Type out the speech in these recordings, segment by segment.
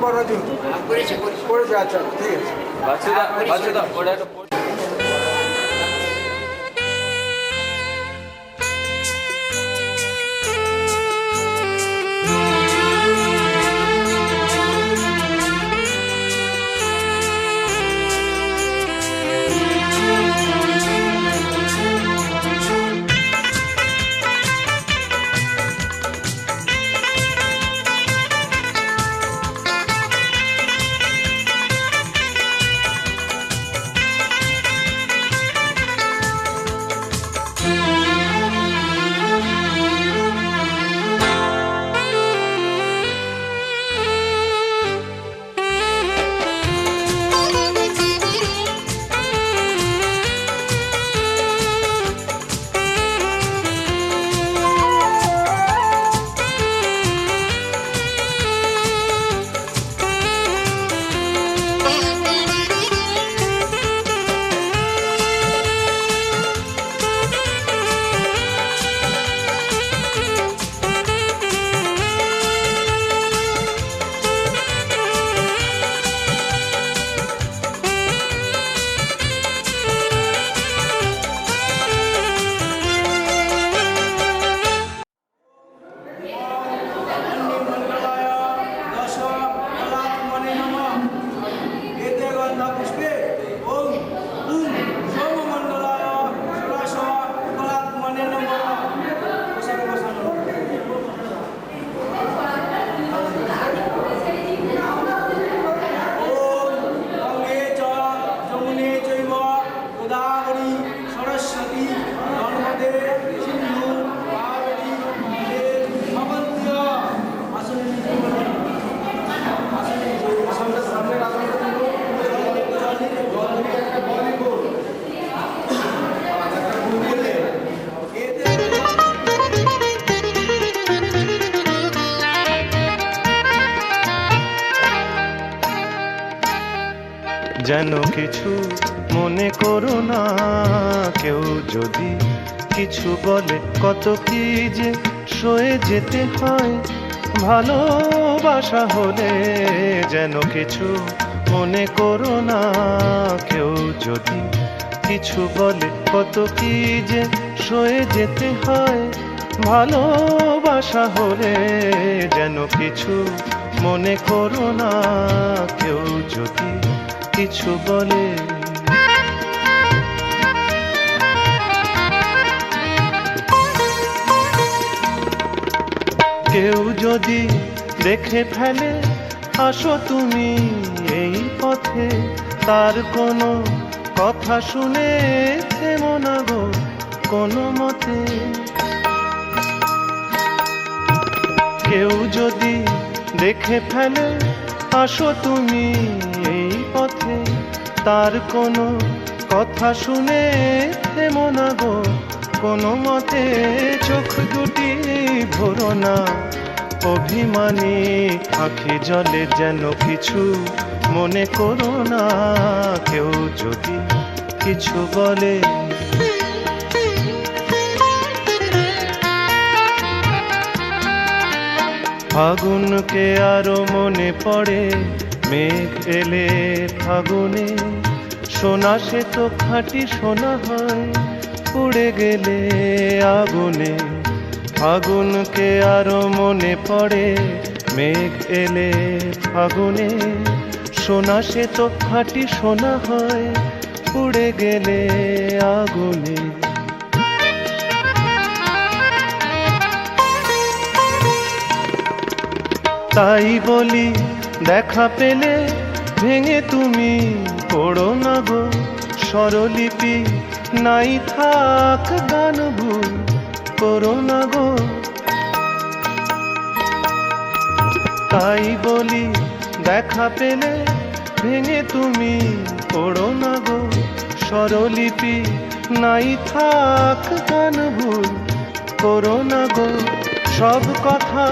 পর রাজু করেছে, আচ্ছা ঠিক আছে। বাচ্চাদা ওটা একটা যেন কিছু মনে করো না, কেউ যদি কিছু বলে কত কি যে সয়ে যেতে হয় ভালোবাসা হলে। যেন কিছু মনে করো না, কেউ যদি কিছু বলে কত কি যে সয়ে যেতে হয় ভালোবাসা হলে। যেন কিছু মনে করো না, কেউ যদি কিছু বলে। কেউ যদি দেখে ফেলে আসো তুমি এই পথে, তার কোনো কথা শুনে থেমো না গো কোনো মতে। কেউ যদি দেখে ফেলে আসো তুমি এই পথে, তার কোনো কথা শুনে থেমো না গো কোনো মতে। চোখ দুটি ভরো না অভিমানী আঁখি জলে, যেন কিছু মনে করো না, কেউ যদি কিছু বলে। ফাগুনকে আরো মনে পড়ে, মেঘ এলে ফাগুনে, সোনা সে তো খাঁটি সোনা হয় উড়ে গেলে আগুনে। ফাগুনকে আরো মনে পড়ে, মেঘ এলে ফাগুনে, সোনা সে তো খাঁটি সোনা হয় উড়ে গেলে আগুনে। তাই বলি দেখা পেলে ভেঙে তুমি পড়ো না গো স্বরলিপি, নাই থাক গান ভুল করো না গো। তাই বলি দেখা পেলে ভেঙে তুমি পড়ো না গো স্বরলিপি, নাই থাক গান ভুল করো না গো। সব কথা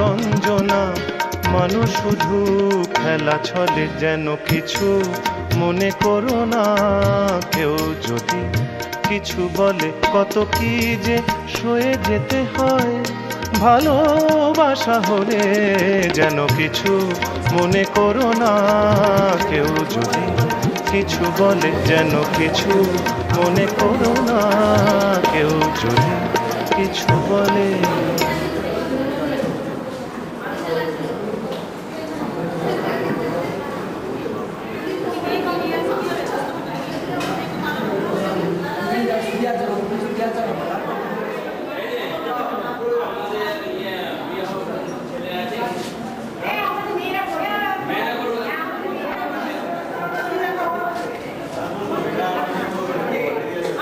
গঞ্জনা মানুষ শুধু খেলা ছলে, যেন কিছু মনে করো না, কেউ যদি কিছু বলে কত কি যে সয়ে যেতে হয় ভালোবাসা হলে যেন কিছু মনে করো না, কেউ যদি কিছু বলে যেন কিছু মনে করো না, কেউ যদি কিছু বলে।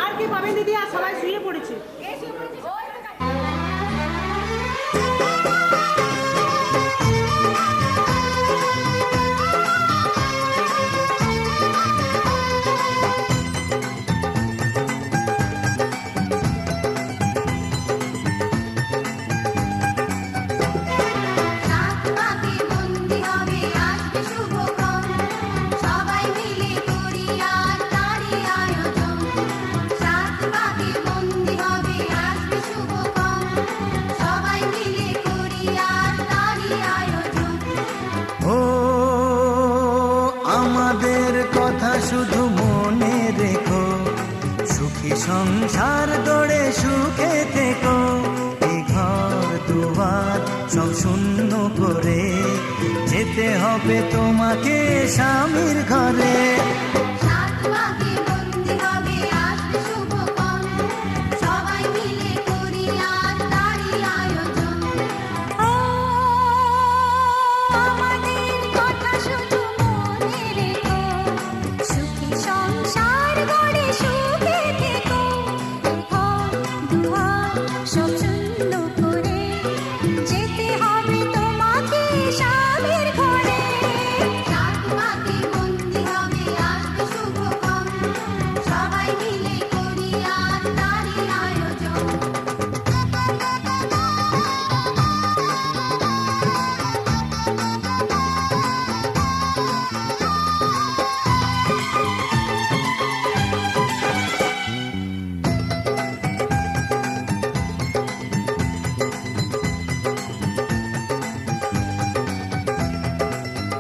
আর কি পাবেন দিদি, আর সবাই শুয়ে পড়েছে। ও আমাদের কথা শুধু মনে রেখো, সুখী সংসার গড়ে সুখে থেকো। এই ঘর দুয়ার সব শূন্য করে যেতে হবে তোমাকে স্বামীর ঘরে।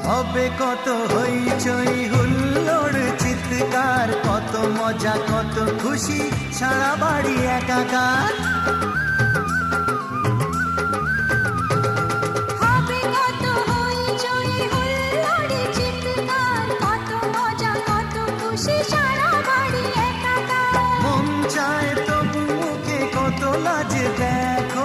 হবে কত হইচই হুল্লোড় চিৎকার, কত মজা কত খুশি, সারা বাড়ি একাকার। মন চায় তবু মুখে কত লাজে দেখো,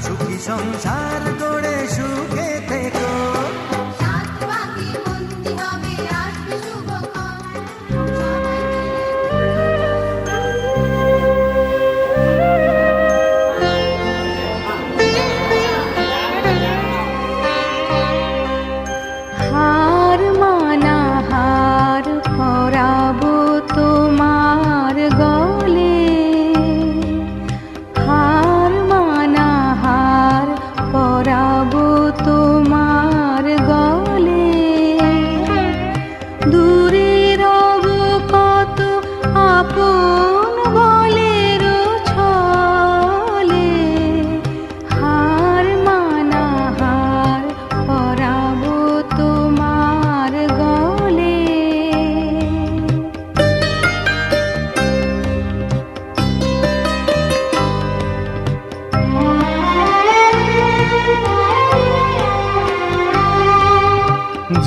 সুখী সংসার গড়ে সুখে থেকো। হার মানা হার পরাবো তোমার গলে, হার মানা হার পরাবো তোমার গলে। দূরে রব কত আপন বলের ছলে, হার মানা হার পরাবো তোমার গলে।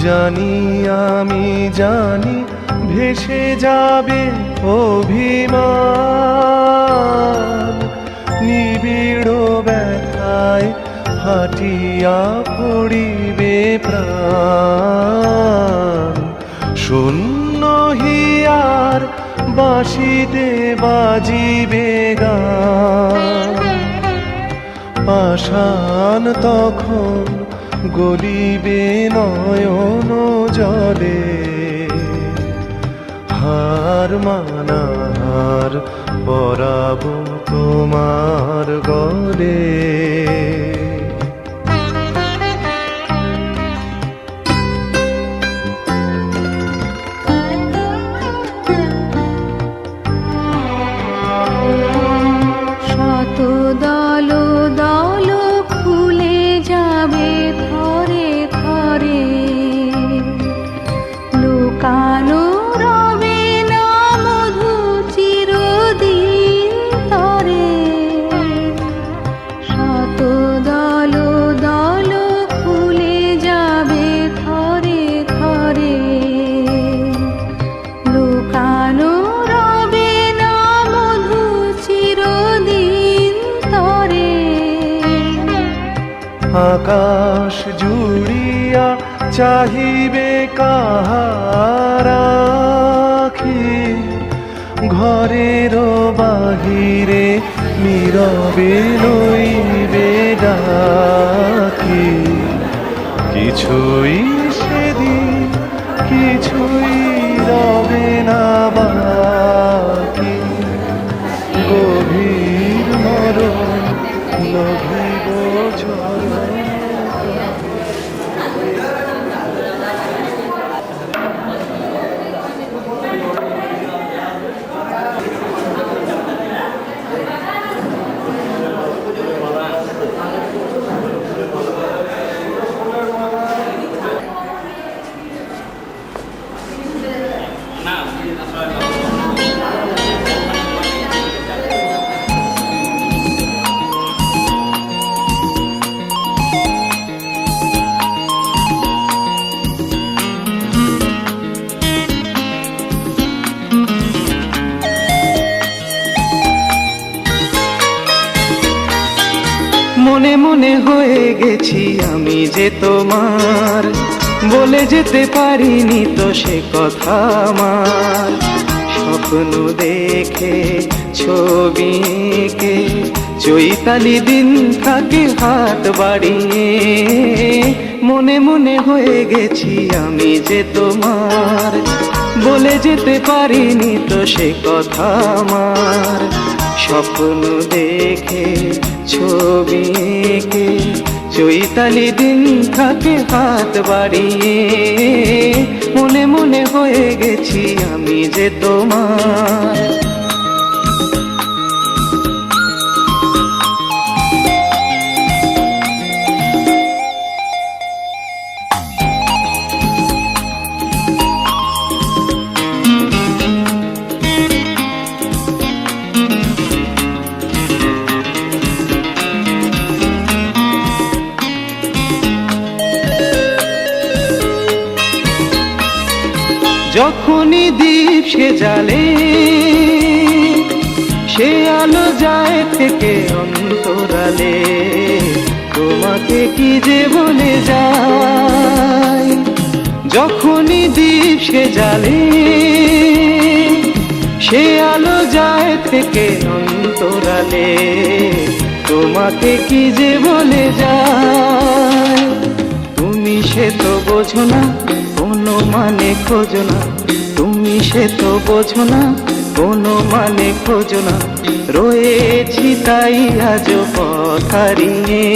জানি আমি জানি ভেসে যাবে অভিমান, নিবিড় ব্যথায় ফাটিয়া পড়িবে প্রাণ। শূন্য হিয়ার বাঁশিতে বাজিবে গান, পাষাণ তখন গলিবে নয়ন জলে। হার মানা হার পরাবো তোমার গলে। আকাশ জুড়িয়া চাহিবে কাহার আখি, ঘরের বাহিরে নীরবে লইবে ডাকি। কিছুই সেদিন কিছুই রবে না বাকি, গভীর মরণ লভিব ঝড়। মনে মনে হয়ে গেছি আমি যে তোমার, বলে যেতে পারিনি তো সে কথা আমার। স্বপ্ন দেখে ছবি এঁকে চৈতালি দিন থাকে হাত বাড়িয়ে, মনে মনে হয়ে গেছি আমি যে তোমার, বলে যেতে পারিনি তো সে কথা আমার। স্বপ্ন দেখে ছবি এঁকে চৈতালি দিন থাকে হাত বাড়িয়ে, মনে মনে হয়ে গেছি আমি যে তোমার। যখনই দ্বীপ সে জ্বালে, সে আলো যায় থেকে অন্তরালে, তোমাকে কি যে বলে যায়। যখনই দ্বীপ সে জ্বালে, সে আলো যায় থেকে অন্তরালে, তোমাকে কি যে বলে যায়। তুমি সে তো বোঝো না, কোনো মানে খোঁজো না, তুমি সে তো বোঝো না, কোনো মানে খোঁজো না। রয়েছি তাই আজ পথ হারিয়ে,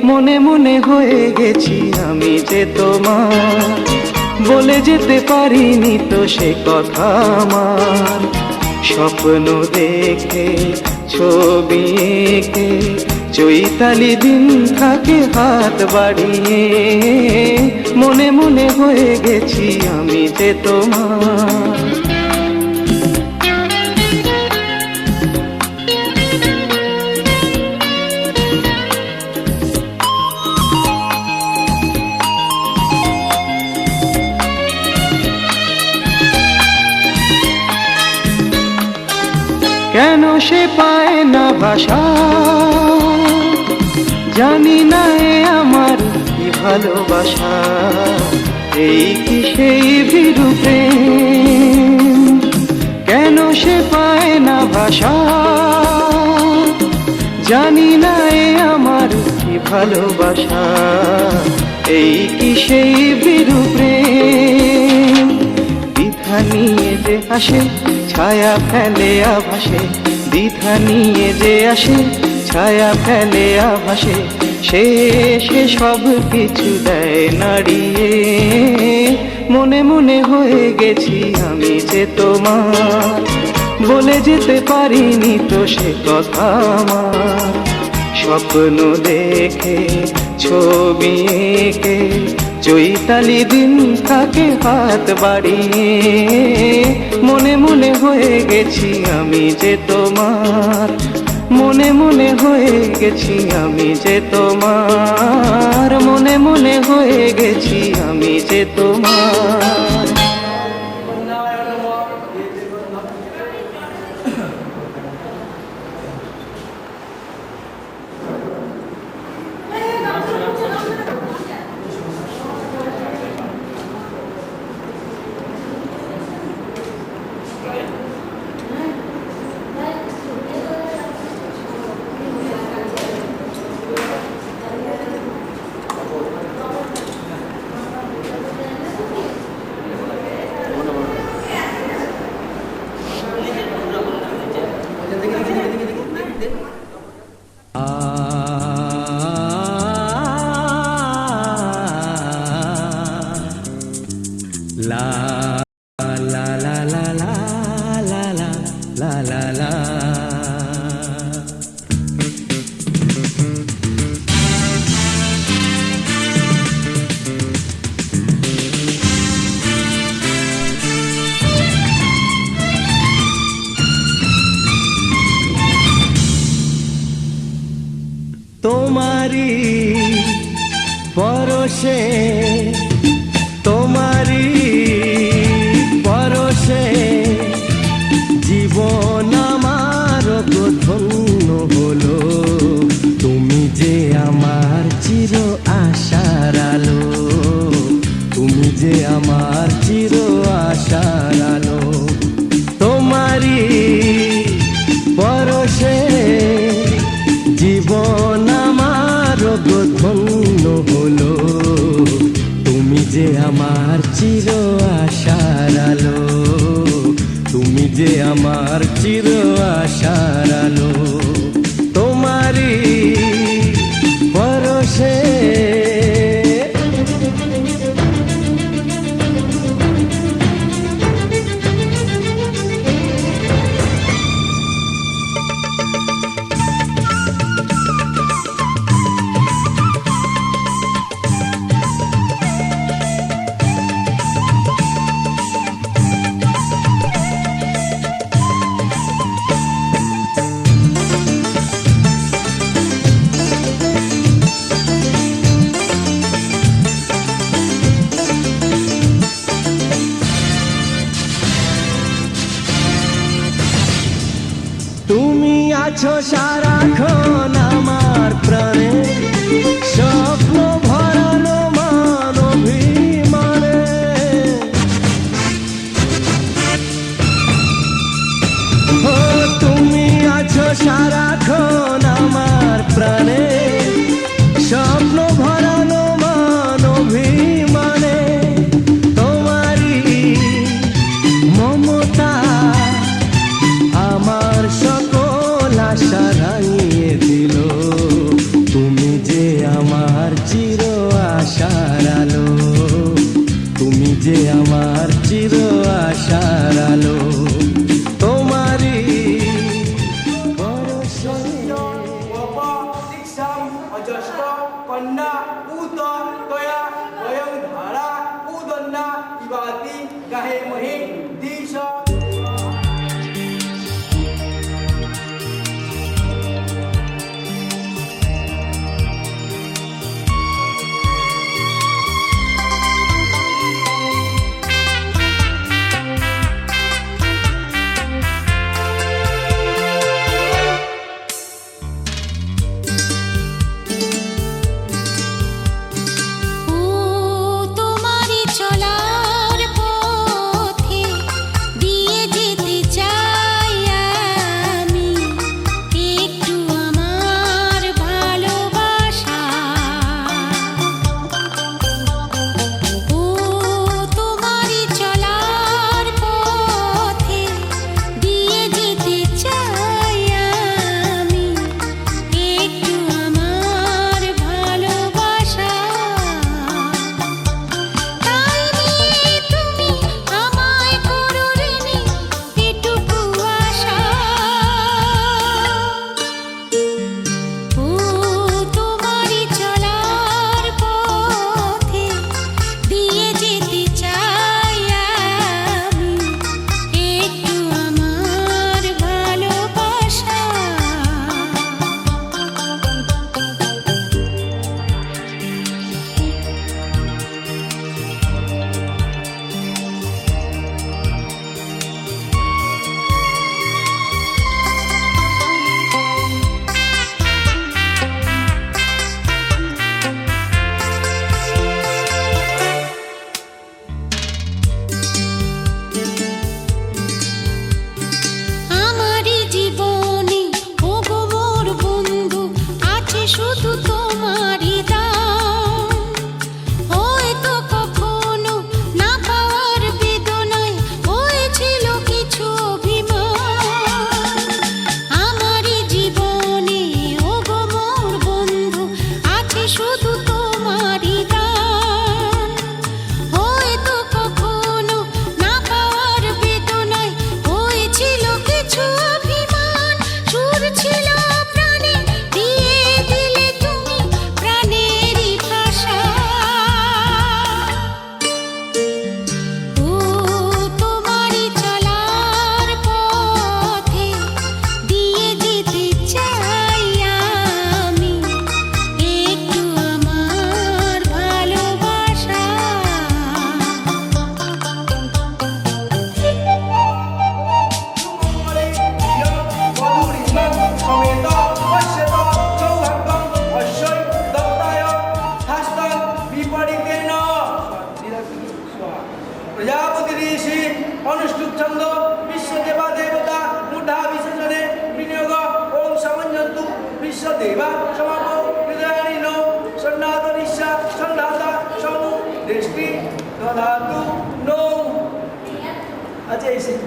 মনে মনে হয়ে গেছি আমি যে তোমার, বলে যেতে পারিনি তো সে কথা আমার। স্বপ্ন দেখে ছবি এঁকে চৈতালি দিন থাকে হাত বাড়িয়ে, মনে মনে হয়ে গেছি আমি যে তোমার। কেন সে পায় না ভাষা, জানি না এ আমার কি ভালোবাসা, এই কি সেই ভীরু প্রেম। কেন সে পায় না ভাষা, জানি না এ আমার কি ভালোবাসা, এই কি সেই ভীরু প্রেম। দ্বিধা নিয়ে যে আসে ছায়া ফেলে আভাসে, দ্বিধা নিয়ে যে আসে ছায়া ফেলে আভাসে, সে সব কিছু দেয় নাড়িয়ে, মনে মনে হয়ে গেছি আমি যে তোমার, বলে যেতে পারিনি তো সে কথা আমার। স্বপ্ন দেখে ছবি এঁকে চৈতালি দিন থাকে হাত বাড়িয়ে, মনে মনে হয়ে গেছি আমি যে তোমার, মনে মনে হয়ে গেছি আমি যে তোমার, মনে মনে হয়ে গেছি আমি যে তোমার। লা লা লা। তোমারি পরশে তোমারি পরশে জীবন আমার ধন্য হলো। তুমি যে আমার চির আশার আলো, তুমি যে আমার চির আশার আলো। তোমারি পরশে জীবন আমার ধন্য হলো। তুমি যে আমার চির আশার আলো, তুমি যে আমার চির আশার আলো। তোমারি পরশে তুমি আছো সারাক্ষণ আমার প্রাণে, স্বপ্ন ভরানো মান অভিমানে। ও তুমি আছো সারাক্ষণ আমার প্রাণে, স্বপ্ন ভরানো মান অভিমানে। তোমারি মমতা আমার সকল আশা রাঙিয়ে দিল। তুমি যে আমার চির আশার আলো, তুমি যে আমার চির আশার আলো। তোমারি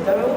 চিন্তা